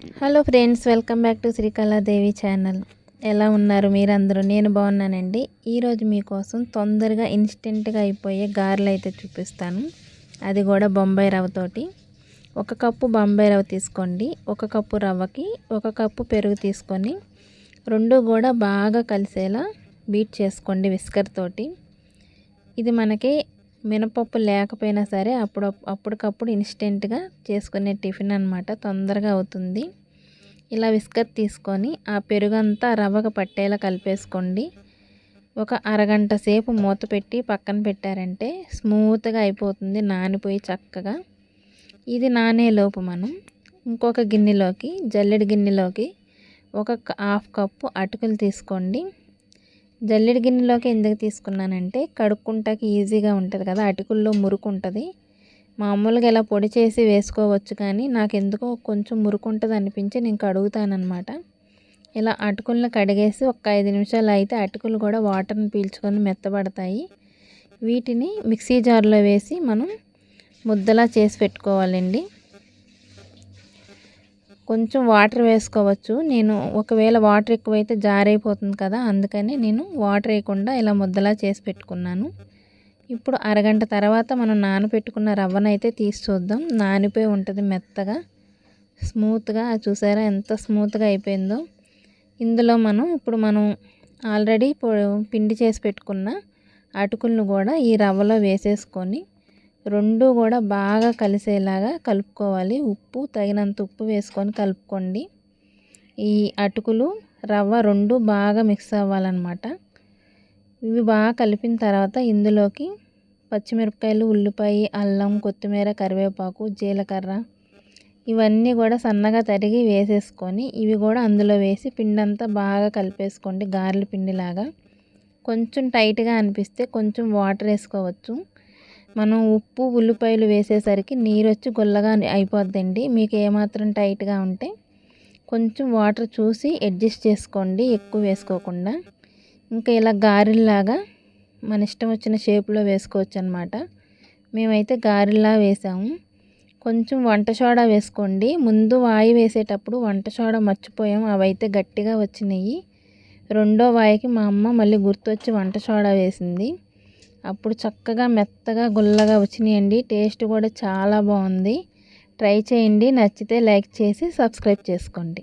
Hello friends, welcome back to Srikaladevi channel. ఎలా ఉన్నారు మీరందరూ? నేను బాగున్నానండి. ఈరోజు మీకోసం తొందరగా ఇన్స్టెంట్గా అయిపోయే గారెలు అయితే చూపిస్తాను. అది కూడా బొంబాయి రవ్వతోటి. 1 కప్పు బొంబాయి రవ్వ తీసుకోండి. 1 కప్పు రవ్వకి 1 కప్పు పెరుగు తీసుకొని రెండు కూడా బాగా కలిసేలా బీట్ చేసుకోండి విస్కర్ తోటి. ఇది మనకి మినపప్పు లేకపోయినా సరే అప్పటికప్పుడు ఇన్స్టెంట్గా చేసుకునే టిఫిన్ అనమాట. తొందరగా అవుతుంది. ఇలా విస్కర్ తీసుకొని ఆ పెరుగంతా రవ్వకు పట్టేలా కలిపేసుకోండి. ఒక అరగంట సేపు మూత పెట్టి పక్కన పెట్టారంటే స్మూత్గా అయిపోతుంది, నానిపోయి చక్కగా. ఇది నానేలోపు మనం ఇంకొక గిన్నెలోకి, జల్లెడి గిన్నెలోకి 1/2 కప్పు అటుకులు తీసుకోండి. జల్లెడి గిన్నెలోకి ఎందుకు తీసుకున్నానంటే కడుక్కుంటాకి ఈజీగా ఉంటుంది కదా, అటుకుల్లో మురుకు ఉంటుంది. మామూలుగా ఇలా పొడి చేసి వేసుకోవచ్చు, కానీ నాకు ఎందుకో కొంచెం మురుకు ఉంటుంది అనిపించి నేను కడుగుతానమాట. ఇలా అటుకులను కడిగేసి ఒక 5 నిమిషాలు అయితే అటుకులు కూడా వాటర్ని పీల్చుకొని మెత్తబడతాయి. వీటిని మిక్సీ జార్లో వేసి మనం ముద్దలా చేసి పెట్టుకోవాలండి. కొంచెం వాటర్ వేసుకోవచ్చు. నేను ఒకవేళ వాటర్ ఎక్కువైతే జారైపోతుంది కదా, అందుకని నేను వాటర్ వేయకుండా ఇలా ముద్దలా చేసి పెట్టుకున్నాను. ఇప్పుడు అరగంట తర్వాత మనం నానబెట్టుకున్న రవ్వనైతే తీసి చూద్దాం. నానిపోయి ఉంటుంది మెత్తగా, స్మూత్గా. చూసారా ఎంత స్మూత్గా అయిపోయిందో. ఇందులో ఇప్పుడు మనం ఆల్రెడీ పిండి చేసి పెట్టుకున్న అటుకులను కూడా ఈ రవ్వలో వేసేసుకొని రెండు కూడా బాగా కలిసేలాగా కలుపుకోవాలి. ఉప్పు తగినంత ఉప్పు వేసుకొని కలుపుకోండి. ఈ అటుకులు రవ్వ రెండు బాగా మిక్స్ అవ్వాలన్నమాట. ఇవి బాగా కలిపిన తర్వాత ఇందులోకి పచ్చిమిరపకాయలు, ఉల్లిపాయ, అల్లం, కొత్తిమీర, కరివేపాకు, జీలకర్ర ఇవన్నీ కూడా సన్నగా తరిగి వేసేసుకొని ఇవి కూడా అందులో వేసి పిండంతా బాగా కలిపేసుకోండి, గారెల పిండిలాగా. కొంచెం టైట్గా అనిపిస్తే కొంచెం వాటర్ వేసుకోవచ్చు. మనం ఉప్పు, ఉల్లిపాయలు వేసేసరికి నీరు వచ్చి గుల్లగా అయిపోద్దండి. మీకు ఏమాత్రం టైట్గా ఉంటే కొంచెం వాటర్ చూసి అడ్జస్ట్ చేసుకోండి, ఎక్కువ వేసుకోకుండా. ఇంకా ఇలా గారెల్లాగా మన ఇష్టం వచ్చిన షేప్లో వేసుకోవచ్చు అనమాట. మేమైతే గారెల్లా వేసాము. కొంచెం వంట సోడా వేసుకోండి. ముందు వాయి వేసేటప్పుడు వంట సోడా మర్చిపోయాము, అవైతే గట్టిగా వచ్చినాయి. రెండో వాయికి మా అమ్మ మళ్ళీ గుర్తొచ్చి వంట సోడా వేసింది. అప్పుడు చక్కగా మెత్తగా గుల్లగా వచ్చినాయండి. టేస్ట్ కూడా చాలా బాగుంది. ట్రై చేయండి. నచ్చితే లైక్ చేసి సబ్స్క్రైబ్ చేసుకోండి.